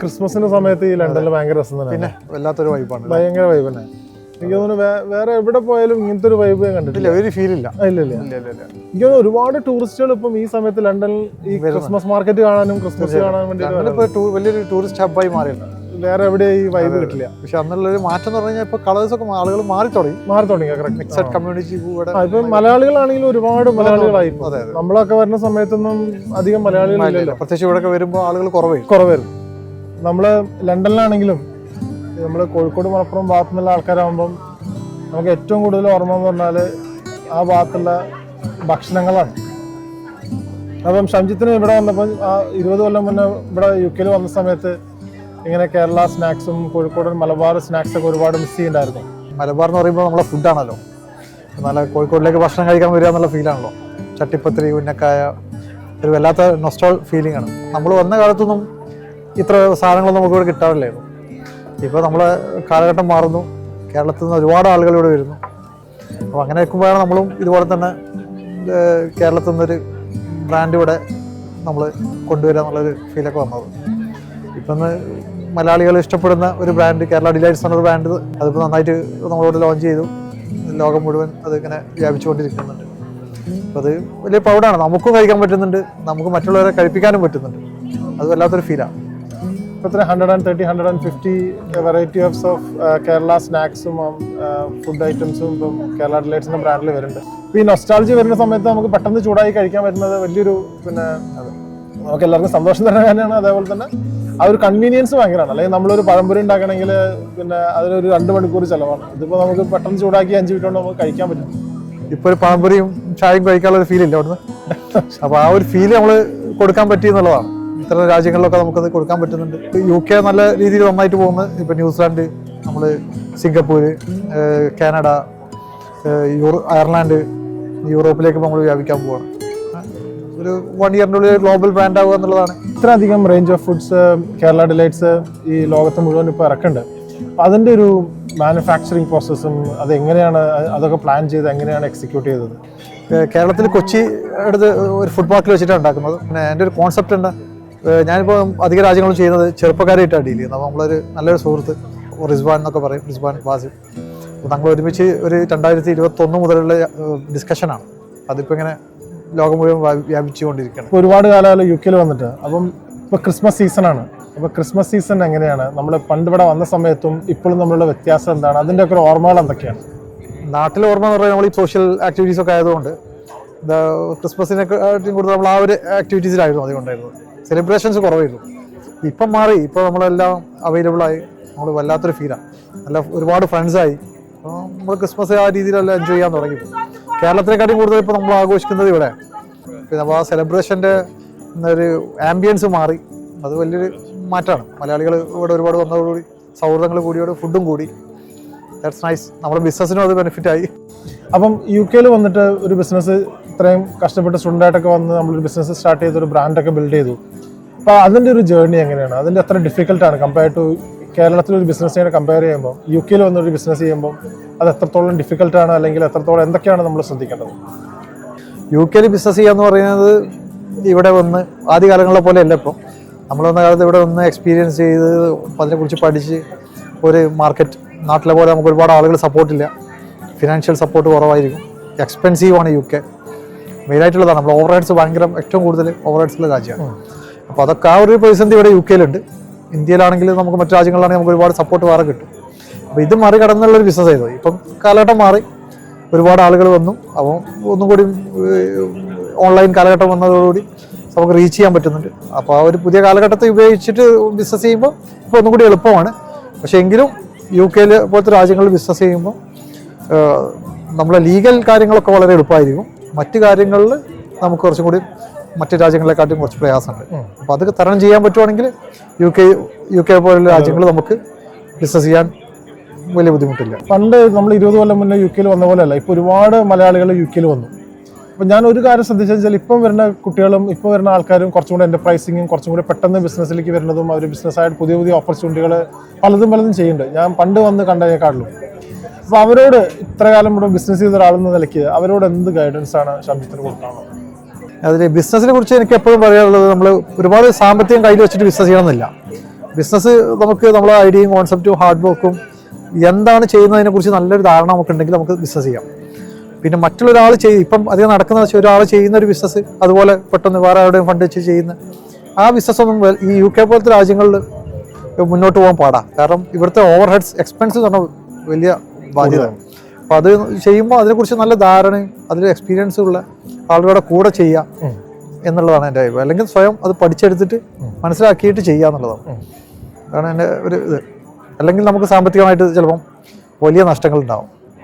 ക്രിസ്മസിന്റെ സമയത്ത് ഈ ലണ്ടനിൽ ഭയങ്കര രസം തന്നെ. പിന്നെ വല്ലാത്തൊരു വൈബാണ്, ഭയങ്കര വൈബ് തന്നെ. എനിക്ക് തോന്നുന്നു വേറെ എവിടെ പോയാലും ഇങ്ങനത്തെ ഒരു വൈബ് ഞാൻ കണ്ടിട്ടില്ല. ഒരു ഫീൽ ഇല്ല. ഇല്ല എനിക്ക് തോന്നുന്നു ഒരുപാട് ടൂറിസ്റ്റുകൾ ഇപ്പം ഈ സമയത്ത് ലണ്ടനിൽ ഈ ക്രിസ്മസ് മാർക്കറ്റ് കാണാനും ക്രിസ്മസ് കാണാൻ വേണ്ടി വലിയൊരു ടൂറിസ്റ്റ് ഹബ്ബായി മാറിയിട്ടുണ്ട്. വേറെ എവിടെ ഈ വൈബ് കിട്ടില്ല. പക്ഷെ അന്നുള്ളൊരു മാറ്റം എന്ന് പറഞ്ഞു കഴിഞ്ഞാൽ ഇപ്പൊ കളേഴ്സ് ഒക്കെ ആളുകൾ മാറി തുടങ്ങി. മിക്സഡ് കമ്മ്യൂണിറ്റി ഇപ്പൊ മലയാളികളാണെങ്കിലും ഒരുപാട് മലയാളികളായി. നമ്മളൊക്കെ വരുന്ന സമയത്തൊന്നും അധികം മലയാളികളില്ലല്ലോ. പ്രത്യേകിച്ച് ഇവിടെ വരുമ്പോൾ ആളുകൾ കുറവായിരുന്നു. നമ്മള് ലണ്ടനിലാണെങ്കിലും നമ്മള് കോഴിക്കോട് മലപ്പുറം ഭാഗത്തു നിന്നുള്ള ആൾക്കാരാകുമ്പം നമുക്ക് ഏറ്റവും കൂടുതൽ ഓർമ്മ എന്ന് പറഞ്ഞാല് ആ ഭാഗത്തുള്ള ഭക്ഷണങ്ങളാണ്. അപ്പം ഷംജിത്തിന് ഇവിടെ വന്നപ്പോൾ ആ 20 കൊല്ലം മുന്നേ ഇവിടെ UK വന്ന സമയത്ത് ഇങ്ങനെ കേരള സ്നാക്സും കോഴിക്കോട് മലബാർ സ്നാക്സ് ഒക്കെ ഒരുപാട് മിസ് ചെയ്യുന്നുണ്ടായിരുന്നു. മലബാർ എന്ന് പറയുമ്പോൾ നമ്മളെ ഫുഡാണല്ലോ, നല്ല കോഴിക്കോടിലേക്ക് ഭക്ഷണം കഴിക്കാൻ വരിക എന്നുള്ള ഫീലാണല്ലോ. ചട്ടിപ്പത്തിരി, ഉന്നക്കായ, ഒരു വല്ലാത്ത നൊസ്റ്റോൾ ഫീലിംഗ് ആണ്. നമ്മൾ വന്ന കാലത്തൊന്നും ഇത്ര സാധനങ്ങളൊന്നും നമുക്ക് ഇവിടെ കിട്ടാറില്ലായിരുന്നു. ഇപ്പോൾ നമ്മളെ കാലഘട്ടം മാറുന്നു, കേരളത്തിൽ നിന്ന് ഒരുപാട് ആളുകൾ ഇവിടെ വരുന്നു. അപ്പോൾ അങ്ങനെ വെക്കുമ്പോഴാണ് നമ്മളും ഇതുപോലെ തന്നെ കേരളത്തിൽ നിന്നൊരു ബ്രാൻഡ് ഇവിടെ നമ്മൾ കൊണ്ടുവരിക എന്നുള്ളൊരു ഫീലൊക്കെ വന്നത്. ഇപ്പം മലയാളികൾ ഇഷ്ടപ്പെടുന്ന ഒരു ബ്രാൻഡ് കേരള ഡിലൈറ്റ്സ് എന്നൊരു ബ്രാൻഡ്, അതിപ്പോൾ നന്നായിട്ട് നമ്മളിവിടെ ലോഞ്ച് ചെയ്തു. ലോകം മുഴുവൻ അതിങ്ങനെ വ്യാപിച്ചുകൊണ്ടിരിക്കുന്നുണ്ട്. അപ്പോൾ അത് വലിയ പ്രൗഡാണ്. നമുക്കും കഴിക്കാൻ പറ്റുന്നുണ്ട്, നമുക്ക് മറ്റുള്ളവരെ കഴിപ്പിക്കാനും പറ്റുന്നുണ്ട്. അത് വല്ലാത്തൊരു ഫീലാണ്. ഇപ്പോഴത്തെ 130-150 വെറൈറ്റി ഓഫ് കേരള സ്നാക്സും ഫുഡ് ഐറ്റംസും ഇപ്പം കേരള ഡിലൈറ്റ്സിന്റെ ബ്രാൻഡിൽ വരുന്നുണ്ട്. ഇപ്പോൾ ഈ നൊസ്റ്റാൾജി വരുന്ന സമയത്ത് നമുക്ക് പെട്ടെന്ന് ചൂടായി കഴിക്കാൻ പറ്റുന്നത് വലിയൊരു നമുക്ക് എല്ലാവർക്കും സന്തോഷം തരുന്ന കാര്യമാണ്. അതേപോലെ തന്നെ ആ ഒരു കൺവീനിയൻസ് ഭയങ്കരമാണ്. അല്ലെങ്കിൽ നമ്മളൊരു പഴംപൊരി ഉണ്ടാക്കണമെങ്കിൽ അതിനൊരു 2 മണിക്കൂർ ചിലവാണ്. ഇതിപ്പോൾ നമുക്ക് പെട്ടെന്ന് ചൂടാക്കി 5 മിനിറ്റ് കൊണ്ട് നമുക്ക് കഴിക്കാൻ പറ്റും. ഇപ്പോൾ ഒരു പഴംപൊരിയും ചായയും കഴിക്കാനുള്ള ഒരു ഫീൽ ഇല്ല അവിടുന്ന്. അപ്പോൾ ആ ഒരു ഫീല് നമ്മൾ കൊടുക്കാൻ പറ്റി എന്നുള്ളതാണ്. ഇത്തരം രാജ്യങ്ങളിലൊക്കെ നമുക്കത് കൊടുക്കാൻ പറ്റുന്നുണ്ട്. UK നല്ല രീതിയിൽ നന്നായിട്ട് പോകുന്നത്. ഇപ്പോൾ ന്യൂസിലാൻഡ്, നമ്മൾ സിംഗപ്പൂര്, കാനഡ, അയർലാൻഡ്, യൂറോപ്പിലേക്ക് നമ്മൾ വ്യാപിക്കാൻ പോവാണ്. ഒരു 1 ഇയറിനുള്ളിൽ ഗ്ലോബൽ ബ്രാൻഡ് ആവുക എന്നുള്ളതാണ്. ഇത്രയധികം range of foods Kerala delights ഈ ലോകത്ത് മുഴുവൻ ഇപ്പോൾ ഇറക്കുന്നുണ്ട്. അപ്പം അതിൻ്റെ ഒരു മാനുഫാക്ചറിങ് പ്രോസസ്സും അതെങ്ങനെയാണ്, അതൊക്കെ പ്ലാൻ ചെയ്ത് എങ്ങനെയാണ് എക്സിക്യൂട്ട് ചെയ്തത്? കേരളത്തിൽ കൊച്ചി അടുത്ത് ഒരു ഫുഡ് പാർക്കിൽ വെച്ചിട്ടാണ് ഉണ്ടാക്കുന്നത്. പിന്നെ എൻ്റെ ഒരു കോൺസെപ്റ്റ് ഉണ്ട്. ഞാനിപ്പോൾ അധിക രാജ്യങ്ങളും ചെയ്യുന്നത് ചെറുപ്പക്കാരായിട്ടാണ് ഡീൽ ചെയ്യുന്നത്. അപ്പോൾ നമ്മളൊരു നല്ലൊരു സുഹൃത്ത് റിസ്വാൻ എന്നൊക്കെ പറയും, റിസ്വാൻ വാസിം. അപ്പോൾ ഞങ്ങൾ ഒരുമിച്ച് ഒരു 2021 മുതലുള്ള ഡിസ്കഷനാണ്. അതിപ്പോൾ ഇങ്ങനെ ലോകം മുഴുവൻ വ്യാപിച്ചുകൊണ്ടിരിക്കുകയാണ്. ഒരുപാട് കാലം UK വന്നിട്ട് അപ്പം ഇപ്പോൾ ക്രിസ്മസ് സീസണാണ്. അപ്പോൾ ക്രിസ്മസ് സീസൺ എങ്ങനെയാണ്? നമ്മൾ പണ്ട് ഇവിടെ വന്ന സമയത്തും ഇപ്പോഴും നമ്മളുടെ വ്യത്യാസം എന്താണ്? അതിൻ്റെ ഒക്കെ ഓർമ്മകൾ എന്തൊക്കെയാണ്? നാട്ടിലെ ഓർമ്മ എന്ന് പറഞ്ഞാൽ നമ്മൾ ഈ സോഷ്യൽ ആക്ടിവിറ്റീസ് ഒക്കെ ആയതുകൊണ്ട് ക്രിസ്മസിനെക്കാട്ടും കൂടുതൽ നമ്മൾ ആ ഒരു ആക്ടിവിറ്റീസിലായിരുന്നു അതുകൊണ്ടായിരുന്നു. സെലിബ്രേഷൻസ് കുറവായിരുന്നു. ഇപ്പം മാറി. ഇപ്പോൾ നമ്മളെല്ലാം അവൈലബിളായി. നമ്മൾ വല്ലാത്തൊരു ഫീലാണ്. നല്ല ഒരുപാട് ഫ്രണ്ട്സായി. അപ്പോൾ നമ്മൾ ക്രിസ്മസ് ആ രീതിയിലെല്ലാം എൻജോയ് ചെയ്യാൻ തുടങ്ങി. കേരളത്തിനെക്കാട്ടും കൂടുതൽ ഇപ്പോൾ നമ്മൾ ആഘോഷിക്കുന്നത് ഇവിടെ. പിന്നെ അപ്പോൾ ആ സെലിബ്രേഷൻ്റെ ഒരു ആംബിയൻസ് മാറി. അത് വലിയൊരു മാറ്റമാണ്. മലയാളികൾ ഇവിടെ ഒരുപാട് വന്നതോടുകൂടി സൗഹൃദങ്ങൾ കൂടിയോട് ഫുഡും കൂടി. That's nice. നമ്മുടെ ബിസിനസ്സിനും അത് ബെനിഫിറ്റായി. അപ്പം UK വന്നിട്ട് ഒരു ബിസിനസ് ഇത്രയും കഷ്ടപ്പെട്ട് സ്റ്റുഡൻ്റായിട്ടൊക്കെ വന്ന് നമ്മളൊരു ബിസിനസ് സ്റ്റാർട്ട് ചെയ്ത് ഒരു ബ്രാൻഡൊക്കെ ബിൽഡ് ചെയ്തു. അപ്പോൾ അതിൻ്റെ ഒരു ജേർണി എങ്ങനെയാണ്? അതിൻ്റെ എത്ര ഡിഫിക്കൽട്ടാണ് കമ്പയർ ടു കേരളത്തിലൊരു ബിസിനസ്സിനെ കമ്പയർ ചെയ്യുമ്പോൾ UK വന്നൊരു ബിസിനസ് ചെയ്യുമ്പോൾ അത് എത്രത്തോളം ഡിഫിക്കൽട്ടാണ്, അല്ലെങ്കിൽ എത്രത്തോളം എന്തൊക്കെയാണ് നമ്മൾ ശ്രദ്ധിക്കേണ്ടത്? UK ബിസിനസ് ചെയ്യാന്ന് പറയുന്നത് ഇവിടെ വന്ന് ആദ്യകാലങ്ങളെ പോലെ അല്ല. ഇപ്പോൾ നമ്മൾ വന്ന കാലത്ത് ഇവിടെ വന്ന് എക്സ്പീരിയൻസ് ചെയ്ത് അതിനെക്കുറിച്ച് പഠിച്ച് ഒരു മാർക്കറ്റ് നാട്ടിലെ പോലെ നമുക്ക് ഒരുപാട് ആളുകൾ സപ്പോർട്ടില്ല. ഫിനാൻഷ്യൽ സപ്പോർട്ട് കുറവായിരിക്കും. എക്സ്പെൻസീവാണ് UK. മെയിനായിട്ടുള്ളതാണ്. നമ്മൾ ഓവർ ഹെഡ്സ് ഭയങ്കര ഏറ്റവും കൂടുതൽ ഓവർ ഹെഡ്സുള്ള രാജ്യമാണ്. അപ്പോൾ അതൊക്കെ ആ ഒരു പ്രതിസന്ധി ഇവിടെ UK ഇന്ത്യയിലാണെങ്കിൽ നമുക്ക് മറ്റു രാജ്യങ്ങളിലാണെങ്കിൽ നമുക്ക് ഒരുപാട് സപ്പോർട്ട് വേറെ കിട്ടും. അപ്പോൾ ഇത് മറികടന്നുള്ളൊരു ബിസിനസ് ആയിരുന്നു. ഇപ്പം കാലഘട്ടം മാറി, ഒരുപാട് ആളുകൾ വന്നു. അപ്പോൾ ഒന്നും കൂടി ഓൺലൈൻ കാലഘട്ടം വന്നതോടുകൂടി നമുക്ക് റീച്ച് ചെയ്യാൻ പറ്റുന്നുണ്ട്. അപ്പോൾ ആ ഒരു പുതിയ കാലഘട്ടത്തെ ഉപയോഗിച്ചിട്ട് ബിസിനസ് ചെയ്യുമ്പോൾ ഇപ്പോൾ ഒന്നും കൂടി എളുപ്പമാണ്. പക്ഷേ എങ്കിലും UK പോലത്തെ രാജ്യങ്ങളിൽ ബിസിനസ് ചെയ്യുമ്പോൾ നമ്മളെ ലീഗൽ കാര്യങ്ങളൊക്കെ വളരെ എളുപ്പമായിരിക്കും. മറ്റു കാര്യങ്ങളിൽ നമുക്ക് കുറച്ചും കൂടി മറ്റു രാജ്യങ്ങളെക്കാട്ടും കുറച്ച് പ്രയാസമുണ്ട്. അപ്പോൾ അതൊക്കെ തരണം ചെയ്യാൻ പറ്റുവാണെങ്കിൽ UK പോലുള്ള രാജ്യങ്ങൾ നമുക്ക് ബിസിനസ് ചെയ്യാൻ വലിയ ബുദ്ധിമുട്ടില്ല. പണ്ട് നമ്മൾ 20 കൊല്ലം മുന്നേ UK വന്ന പോലെയല്ല, ഇപ്പോൾ ഒരുപാട് മലയാളികൾ UK വന്നു. അപ്പോൾ ഞാൻ ഒരു കാര്യം ശ്രദ്ധിച്ചാൽ ഇപ്പം വരുന്ന കുട്ടികളും ഇപ്പോൾ വരുന്ന ആൾക്കാരും കുറച്ചും കൂടി എൻ്റർപ്രൈസിങ്ങും കുറച്ചും കൂടി പെട്ടെന്ന് ബിസിനസ്സിലേക്ക് വരുന്നതും അവർ ബിസിനസ്സായിട്ട് പുതിയ ഓപ്പർച്യൂണിറ്റികൾ പലതും ചെയ്യുന്നുണ്ട്. ഞാൻ പണ്ട് വന്ന് കണ്ടതിനേക്കാളും. അപ്പോൾ അവരോട് ഇത്ര കാലം ഇവിടെ ബിസിനസ് ചെയ്ത ഒരാളെന്ന നിലയ്ക്ക് അവരോട് എന്ത് ഗൈഡൻസ് ആണ് ഷംജിത്തിന് കൊടുക്കാനുള്ളത്? അതിൽ ബിസിനസ്സിനെ കുറിച്ച് എനിക്ക് എപ്പോഴും പറയാനുള്ളത്, നമ്മൾ ഒരുപാട് സാമ്പത്തികം കയ്യിൽ വെച്ചിട്ട് ബിസിനസ് ചെയ്യണമെന്നില്ല. ബിസിനസ് നമുക്ക് നമ്മളെ ഐഡിയയും കോൺസെപ്റ്റും ഹാർഡ് വർക്കും എന്താണ് ചെയ്യുന്നതിനെ കുറിച്ച് നല്ലൊരു ധാരണ നമുക്കുണ്ടെങ്കിൽ നമുക്ക് ബിസിനസ് ചെയ്യാം. പിന്നെ മറ്റുള്ളൊരാൾ ഇപ്പം അധികം നടക്കുന്ന വെച്ചാൽ ഒരാൾ ചെയ്യുന്ന ഒരു ബിസിനസ് അതുപോലെ പെട്ടെന്ന് വേറെ ആരുടെയും ഫണ്ട് വെച്ച് ചെയ്യുന്ന ആ ബിസിനസ് ഒന്നും ഈ UK പോലത്തെ രാജ്യങ്ങളിൽ മുന്നോട്ട് പോകാൻ പാടാം. കാരണം ഇവിടുത്തെ ഓവർ ഹെഡ്സ് എക്സ്പെൻസ് എന്ന് പറഞ്ഞാൽ വലിയ ബാധ്യതയാണ്. അപ്പം അത് ചെയ്യുമ്പോൾ അതിനെക്കുറിച്ച് നല്ല ധാരണയും അതിൽ എക്സ്പീരിയൻസ് ഉള്ള ആളുകളുടെ കൂടെ ചെയ്യുക എന്നുള്ളതാണ് എൻ്റെ അഭിപ്രായം. അല്ലെങ്കിൽ സ്വയം അത് പഠിച്ചെടുത്തിട്ട് മനസ്സിലാക്കിയിട്ട് ചെയ്യുക എന്നുള്ളതാണ്. അതാണ് എൻ്റെ ഒരു ഇത്. അല്ലെങ്കിൽ നമുക്ക് സാമ്പത്തികമായിട്ട് ചിലപ്പം വലിയ നഷ്ടങ്ങൾ ഉണ്ടാവും.